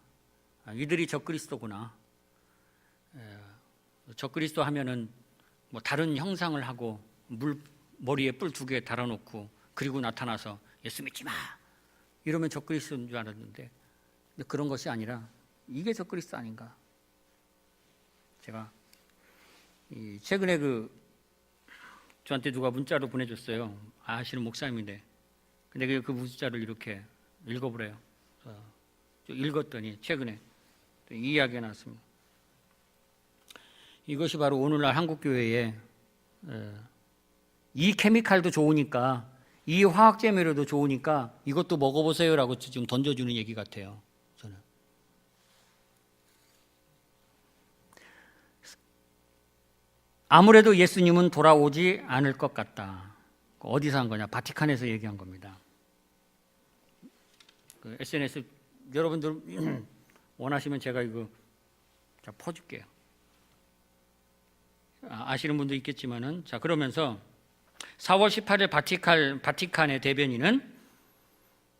이들이 적그리스도구나. 적그리스도 하면은 뭐 다른 형상을 하고 머리에 뿔 2개 달아놓고 그리고 나타나서 예수 믿지 마 이러면 적그리스도인 줄 알았는데, 근데 그런 것이 아니라 이게 적그리스도 아닌가. 제가 최근에 저한테 누가 문자로 보내줬어요. 아시는 목사님인데, 근데 그 문자를 이렇게 읽어보래요. 읽었더니 최근에 이 이야기가 나왔습니다. 이것이 바로 오늘날 한국교회에 이 케미칼도 좋으니까, 이 화학재료도 좋으니까 이것도 먹어보세요라고 지금 던져주는 얘기 같아요. 저는 아무래도 예수님은 돌아오지 않을 것 같다. 어디서 한 거냐? 바티칸에서 얘기한 겁니다. SNS 여러분들 원하시면 제가 이거 퍼줄게요. 아시는 분도 있겠지만은, 자, 그러면서 4월 18일 바티칸의 대변인은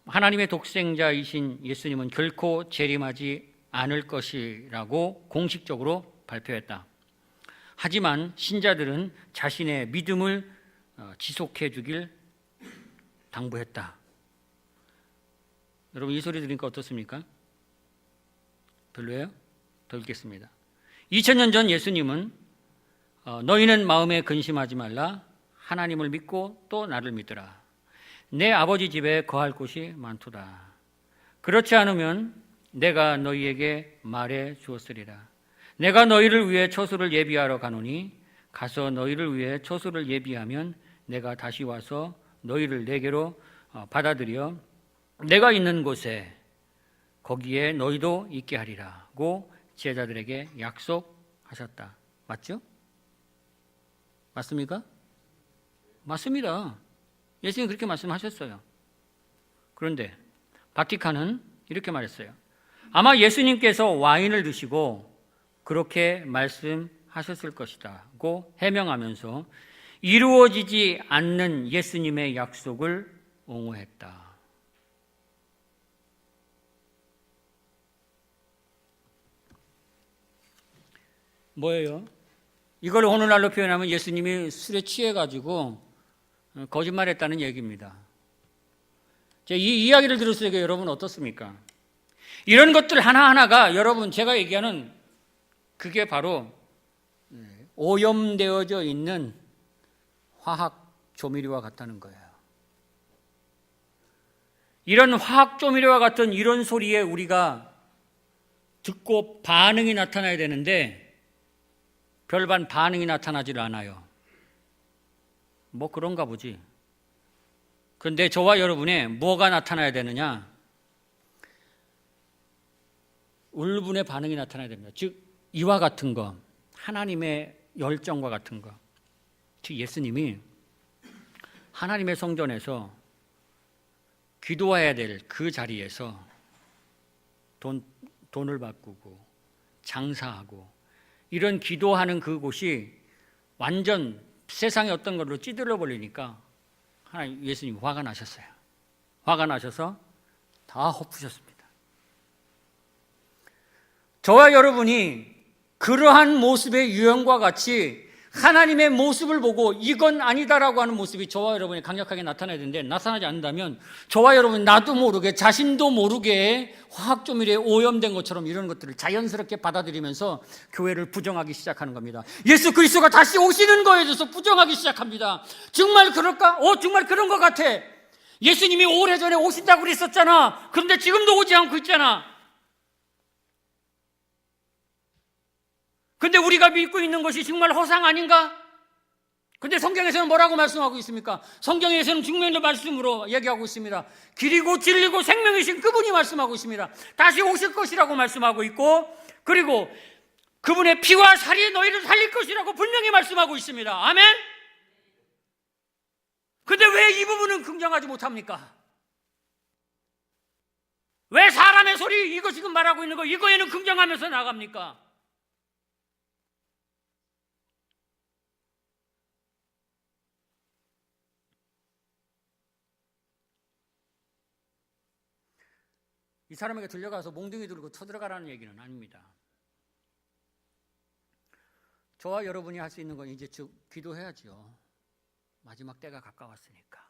하나님의 독생자이신 예수님은 결코 재림하지 않을 것이라고 공식적으로 발표했다. 하지만 신자들은 자신의 믿음을 지속해 주길 당부했다. 여러분, 이 소리 들으니까 어떻습니까? 별로예요? 더 읽겠습니다. 2000년 전 예수님은 너희는 마음에 근심하지 말라. 하나님을 믿고 또 나를 믿으라. 내 아버지 집에 거할 곳이 많도다. 그렇지 않으면 내가 너희에게 말해 주었으리라. 내가 너희를 위해 처소를 예비하러 가노니 가서 너희를 위해 처소를 예비하면 내가 다시 와서 너희를 내게로 받아들여 내가 있는 곳에 거기에 너희도 있게 하리라고 제자들에게 약속하셨다. 맞죠? 맞습니까? 맞습니다. 예수님 그렇게 말씀하셨어요. 그런데 바티칸은 이렇게 말했어요. 아마 예수님께서 와인을 드시고 그렇게 말씀하셨을 것이다고 해명하면서 이루어지지 않는 예수님의 약속을 옹호했다. 뭐예요? 이걸 오늘날로 표현하면 예수님이 술에 취해가지고 거짓말했다는 얘기입니다. 이 이야기를 들었을 때 여러분 어떻습니까? 이런 것들 하나하나가 여러분 제가 얘기하는 그게 바로 오염되어져 있는 화학 조미료와 같다는 거예요. 이런 화학 조미료와 같은 이런 소리에 우리가 듣고 반응이 나타나야 되는데 별반 반응이 나타나질 않아요. 뭐 그런가 보지. 그런데 저와 여러분의 뭐가 나타나야 되느냐? 울분의 반응이 나타나야 됩니다. 즉 이와 같은 거, 하나님의 열정과 같은 거. 즉 예수님이 하나님의 성전에서 기도해야 될 그 자리에서 돈을 바꾸고 장사하고 이런 기도하는 그곳이 완전 세상의 어떤 걸로 찌들어 버리니까 예수님 화가 나셨어요. 화가 나셔서 다 엎으셨습니다. 저와 여러분이 그러한 모습의 유형과 같이 하나님의 모습을 보고 이건 아니다라고 하는 모습이 저와 여러분이 강력하게 나타나야 되는데, 나타나지 않는다면 저와 여러분 나도 모르게, 자신도 모르게 화학조밀에 오염된 것처럼 이런 것들을 자연스럽게 받아들이면서 교회를 부정하기 시작하는 겁니다. 예수 그리스도가 다시 오시는 거에 대해서 부정하기 시작합니다. 정말 그럴까? 정말 그런 것 같아. 예수님이 오래전에 오신다고 그랬었잖아. 그런데 지금도 오지 않고 있잖아. 근데 우리가 믿고 있는 것이 정말 허상 아닌가? 근데 성경에서는 뭐라고 말씀하고 있습니까? 성경에서는 증명의 말씀으로 얘기하고 있습니다. 길이고 진리고 생명이신 그분이 말씀하고 있습니다. 다시 오실 것이라고 말씀하고 있고, 그리고 그분의 피와 살이 너희를 살릴 것이라고 분명히 말씀하고 있습니다. 아멘? 근데 왜 이 부분은 긍정하지 못합니까? 왜 사람의 소리, 이거 지금 말하고 있는 거, 이거에는 긍정하면서 나갑니까? 이 사람에게 들려가서 몽둥이 들고 쳐들어가라는 얘기는 아닙니다. 저와 여러분이 할 수 있는 건 이제 즉 기도해야죠. 마지막 때가 가까웠으니까.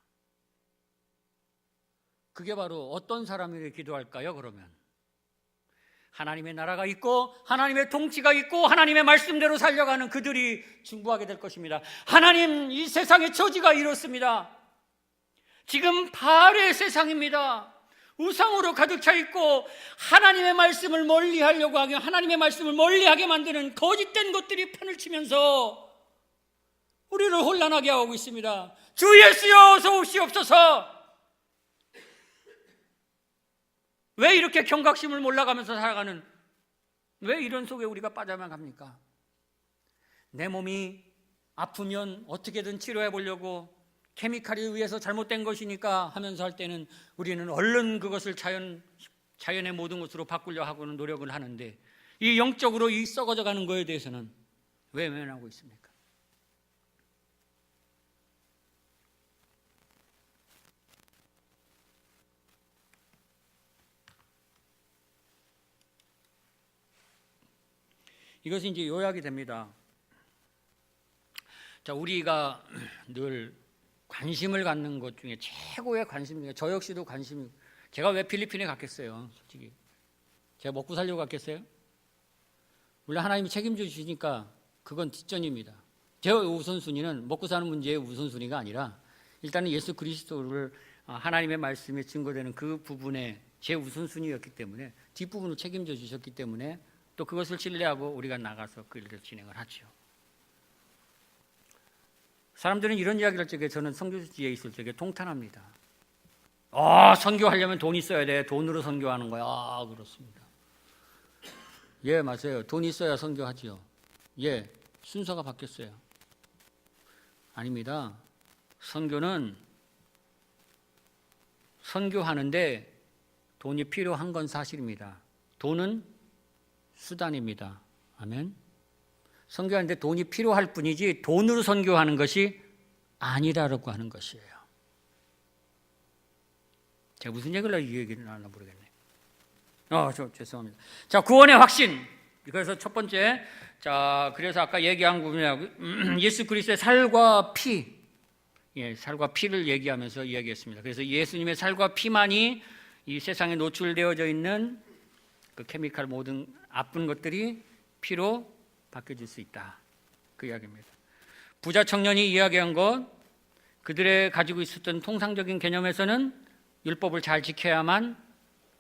그게 바로 어떤 사람에게 기도할까요? 그러면 하나님의 나라가 있고 하나님의 통치가 있고 하나님의 말씀대로 살려가는 그들이 중보하게 될 것입니다. 하나님, 이 세상의 처지가 이렇습니다. 지금 바알의 세상입니다. 우상으로 가득 차 있고 하나님의 말씀을 멀리하려고 하게, 하나님의 말씀을 멀리하게 만드는 거짓된 것들이 판을 치면서 우리를 혼란하게 하고 있습니다. 주 예수여 어서 오시옵소서. 왜 이렇게 경각심을 몰라가면서 살아가는, 왜 이런 속에 우리가 빠져만 갑니까? 내 몸이 아프면 어떻게든 치료해 보려고, 케미칼에 의해서 잘못된 것이니까 하면서 할 때는 우리는 얼른 그것을 자연의 모든 것으로 바꾸려 하고는 노력을 하는데, 이 영적으로 이 썩어져 가는 거에 대해서는 왜 외면하고 있습니까? 이것이 이제 요약이 됩니다. 자, 우리가 늘 관심을 갖는 것 중에 최고의 관심이에요. 저 역시도 관심이, 제가 왜 필리핀에 갔겠어요? 솔직히 제가 먹고 살려고 갔겠어요? 물론 하나님이 책임져 주시니까 그건 뒷전입니다. 제 우선순위는 먹고 사는 문제의 우선순위가 아니라 일단은 예수 그리스도를, 하나님의 말씀에 증거되는 그 부분에 제 우선순위였기 때문에, 뒷부분을 책임져 주셨기 때문에 또 그것을 신뢰하고 우리가 나가서 그 일을 진행을 하죠. 사람들은 이런 이야기를 할 적에 저는 선교지에 있을 적에 통탄합니다. 선교하려면 돈 있어야 돼. 돈으로 선교하는 거야. 그렇습니다. 예, 맞아요. 돈 있어야 선교하지요. 예, 순서가 바뀌었어요. 아닙니다. 선교는 선교하는데 돈이 필요한 건 사실입니다. 돈은 수단입니다. 아멘. 선교하는데 돈이 필요할 뿐이지 돈으로 선교하는 것이 아니라고 하는 것이에요. 제가 무슨 얘기를 이 얘기를 하나 모르겠네. 죄송합니다. 자, 구원의 확신. 그래서 첫 번째, 자, 그래서 아까 얘기한 부분이 예수 그리스도의 살과 피, 살과 피를 얘기하면서 이야기했습니다. 그래서 예수님의 살과 피만이 이 세상에 노출되어져 있는 그 케미칼 모든 나쁜 것들이 피로 바뀌어질 수 있다. 그 이야기입니다. 부자 청년이 이야기한 것, 그들의 가지고 있었던 통상적인 개념에서는 율법을 잘 지켜야만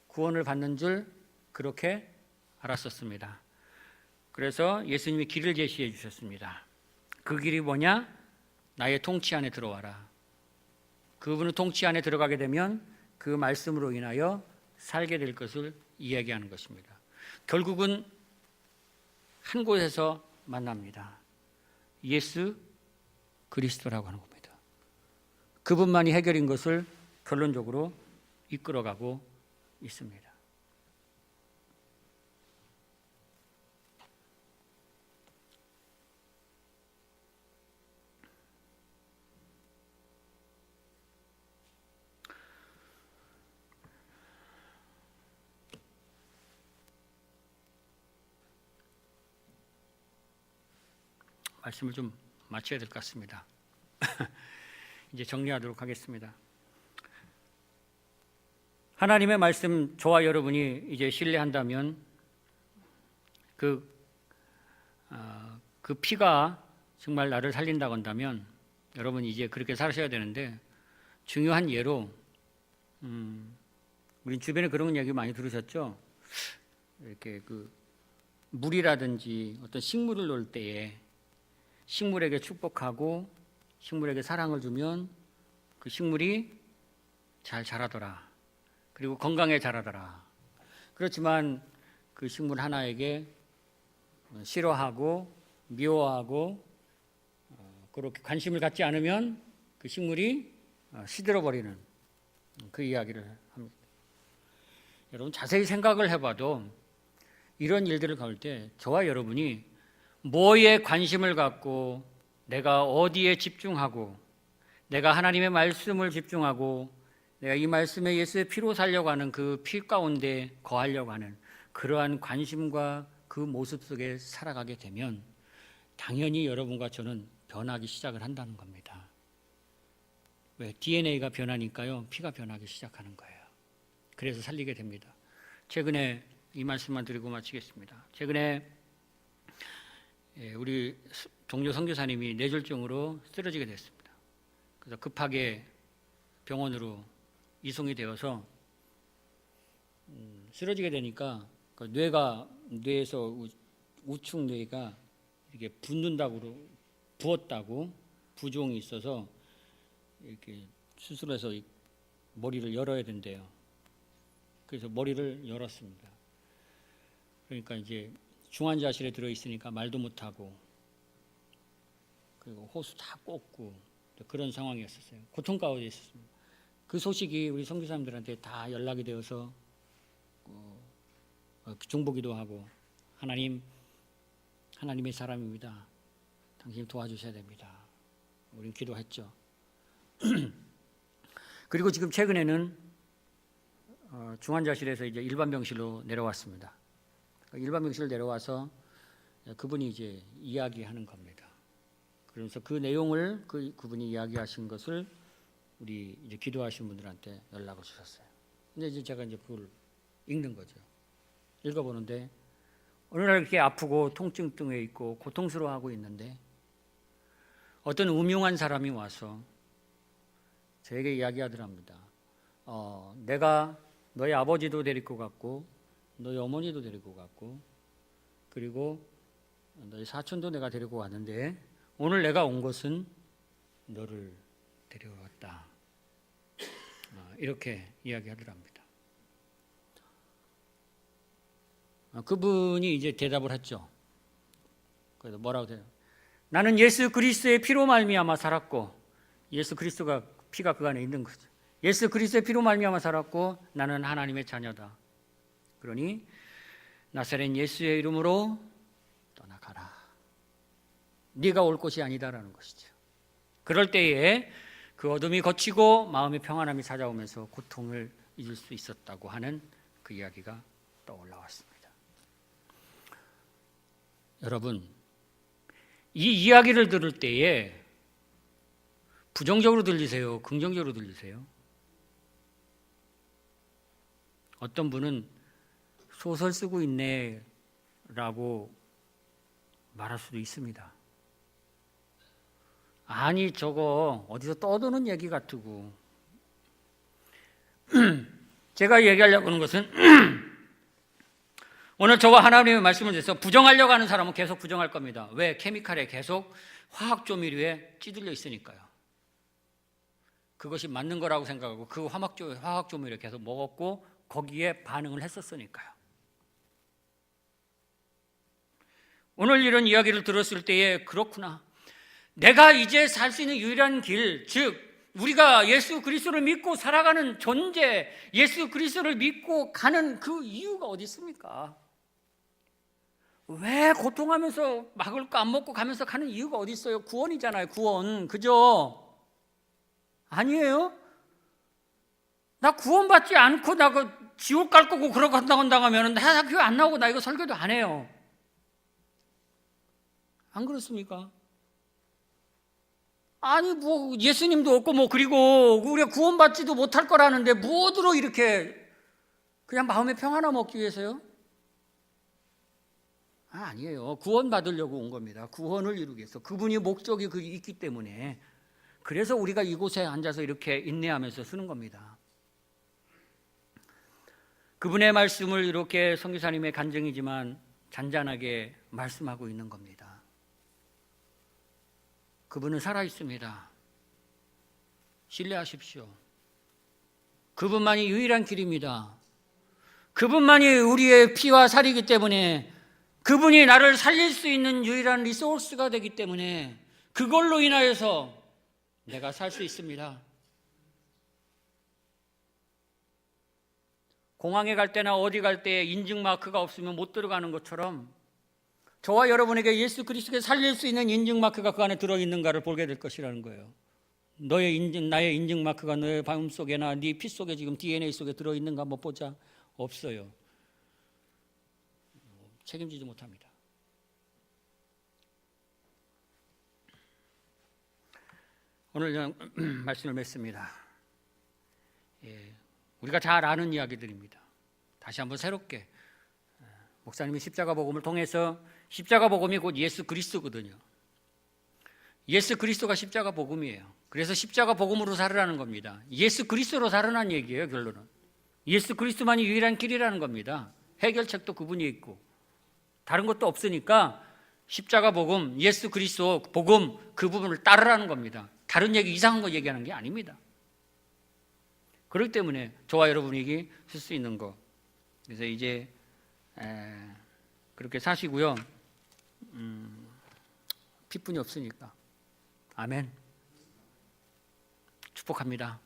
구원을 받는 줄 그렇게 알았었습니다. 그래서 예수님이 길을 제시해 주셨습니다. 그 길이 뭐냐? 나의 통치 안에 들어와라. 그분의 통치 안에 들어가게 되면 그 말씀으로 인하여 살게 될 것을 이야기하는 것입니다. 결국은 한 곳에서 만납니다. 예수 그리스도라고 하는 겁니다. 그분만이 해결인 것을 결론적으로 이끌어가고 있습니다. 말씀을 좀 마쳐야 될 것 같습니다. 이제 정리하도록 하겠습니다. 하나님의 말씀 저와 여러분이 이제 신뢰한다면 그 피가 정말 나를 살린다고 한다면 여러분 이제 그렇게 사셔야 되는데, 중요한 예로 우리 주변에 그런 얘기 많이 들으셨죠? 이렇게 그 물이라든지 어떤 식물을 놓을 때에 식물에게 축복하고 식물에게 사랑을 주면 그 식물이 잘 자라더라, 그리고 건강에 자라더라. 그렇지만 그 식물 하나에게 싫어하고 미워하고 그렇게 관심을 갖지 않으면 그 식물이 시들어버리는 그 이야기를 합니다. 여러분 자세히 생각을 해봐도 이런 일들을 가올 때 저와 여러분이 뭐에 관심을 갖고 내가 어디에 집중하고 내가 하나님의 말씀을 집중하고 내가 이 말씀에 예수의 피로 살려고 하는 그 피 가운데 거하려고 하는 그러한 관심과 그 모습 속에 살아가게 되면 당연히 여러분과 저는 변하기 시작을 한다는 겁니다. 왜? DNA가 변하니까요, 피가 변하기 시작하는 거예요. 그래서 살리게 됩니다. 최근에 이 말씀만 드리고 마치겠습니다. 최근에 우리 동료 선교사님이 뇌졸중으로 쓰러지게 됐습니다. 그래서 급하게 병원으로 이송이 되어서 쓰러지게 되니까 그 뇌에서 우측 뇌가 이렇게 붓는다고, 부었다고, 부종이 있어서 이렇게 수술해서 머리를 열어야 된대요. 그래서 머리를 열었습니다. 그러니까 이제 중환자실에 들어 있으니까 말도 못하고, 그리고 호수 다 꽂고 그런 상황이었었어요. 고통 가운데 있었습니다. 그 소식이 우리 선교사님들한테 다 연락이 되어서 중보기도 하고, 하나님의 사람입니다, 당신 도와주셔야 됩니다, 우린 기도했죠. 그리고 지금 최근에는 중환자실에서 이제 일반 병실로 내려왔습니다. 일반 병실 내려와서 그분이 이제 이야기하는 겁니다. 그러면서 그 내용을 그분이 이야기하신 것을 우리 이제 기도하신 분들한테 연락을 주셨어요. 근데 이제 제가 이제 그걸 읽는 거죠. 읽어보는데 어느 날 이렇게 아프고 통증 등에 있고 고통스러워하고 있는데 어떤 음흉한 사람이 와서 저에게 이야기하더랍니다. 내가 너희 아버지도 데리고 갔고 너희 어머니도 데리고 갔고 그리고 너희 사촌도 내가 데리고 왔는데 오늘 내가 온 것은 너를 데려왔다. 이렇게 이야기하더랍니다. 그분이 이제 대답을 했죠. 그래서 뭐라고 해요? 나는 예수 그리스도의 피로 말미암아 살았고, 예수 그리스도가 피가 그 안에 있는 거죠. 예수 그리스도의 피로 말미암아 살았고 나는 하나님의 자녀다. 그러니 나사렛 예수의 이름으로 떠나가라. 네가 올 곳이 아니다라는 것이죠. 그럴 때에 그 어둠이 걷히고 마음의 평안함이 찾아오면서 고통을 잊을 수 있었다고 하는 그 이야기가 떠올라왔습니다. 여러분, 이 이야기를 들을 때에 부정적으로 들리세요? 긍정적으로 들리세요? 어떤 분은 소설 쓰고 있네 라고 말할 수도 있습니다. 아니 저거 어디서 떠도는 얘기 같고. 제가 얘기하려고 하는 것은 오늘 저와 하나님의 말씀을 드려서 부정하려고 하는 사람은 계속 부정할 겁니다. 왜? 케미칼에 계속 화학조미료에 찌들려 있으니까요. 그것이 맞는 거라고 생각하고 그 화학조미료를 계속 먹었고 거기에 반응을 했었으니까요. 오늘 이런 이야기를 들었을 때에 그렇구나. 내가 이제 살 수 있는 유일한 길, 즉 우리가 예수 그리스도를 믿고 살아가는 존재, 예수 그리스도를 믿고 가는 그 이유가 어디 있습니까? 왜 고통하면서 막을 거 안 먹고 가면서 가는 이유가 어디 있어요? 구원이잖아요, 구원. 그죠? 아니에요? 나 구원받지 않고 나 그 지옥 갈 거고 그러고 한다고 하면 나 교회 안 나오고 나 이거 설교도 안 해요. 안 그렇습니까? 아니 뭐 예수님도 없고 뭐 그리고 우리가 구원받지도 못할 거라는데 무엇으로 이렇게 그냥 마음의 평안함 얻기 위해서요? 아니에요. 구원받으려고 온 겁니다. 구원을 이루기 위해서. 그분이 목적이 있기 때문에 그래서 우리가 이곳에 앉아서 이렇게 인내하면서 쓰는 겁니다. 그분의 말씀을 이렇게 선교사님의 간증이지만 잔잔하게 말씀하고 있는 겁니다. 그분은 살아있습니다. 신뢰하십시오. 그분만이 유일한 길입니다. 그분만이 우리의 피와 살이기 때문에 그분이 나를 살릴 수 있는 유일한 리소스가 되기 때문에 그걸로 인하여서 내가 살 수 있습니다. 공항에 갈 때나 어디 갈 때 인증 마크가 없으면 못 들어가는 것처럼 저와 여러분에게 예수 그리스도를 살릴 수 있는 인증 마크가 그 안에 들어있는가를 보게 될 것이라는 거예요. 나의 인증 마크가 너의 마음 속에나 네 피 속에 지금 DNA 속에 들어있는가 한번 보자. 없어요. 책임지지 못합니다. 오늘 말씀을 맺습니다. 우리가 잘 아는 이야기들입니다. 다시 한번 새롭게 목사님이 십자가 복음을 통해서 십자가 복음이 곧 예수 그리스도거든요. 예수 그리스도가 십자가 복음이에요. 그래서 십자가 복음으로 살으라는 겁니다. 예수 그리스도로 살으라는 얘기예요. 결론은 예수 그리스도만이 유일한 길이라는 겁니다. 해결책도 그분이 있고 다른 것도 없으니까 십자가 복음, 예수 그리스도 복음 그 부분을 따르라는 겁니다. 다른 얘기 이상한 거 얘기하는 게 아닙니다. 그렇기 때문에 저와 여러분에게 쓸 수 있는 거. 그래서 이제 그렇게 사시고요. 핏분이 없으니까. 아멘. 축복합니다.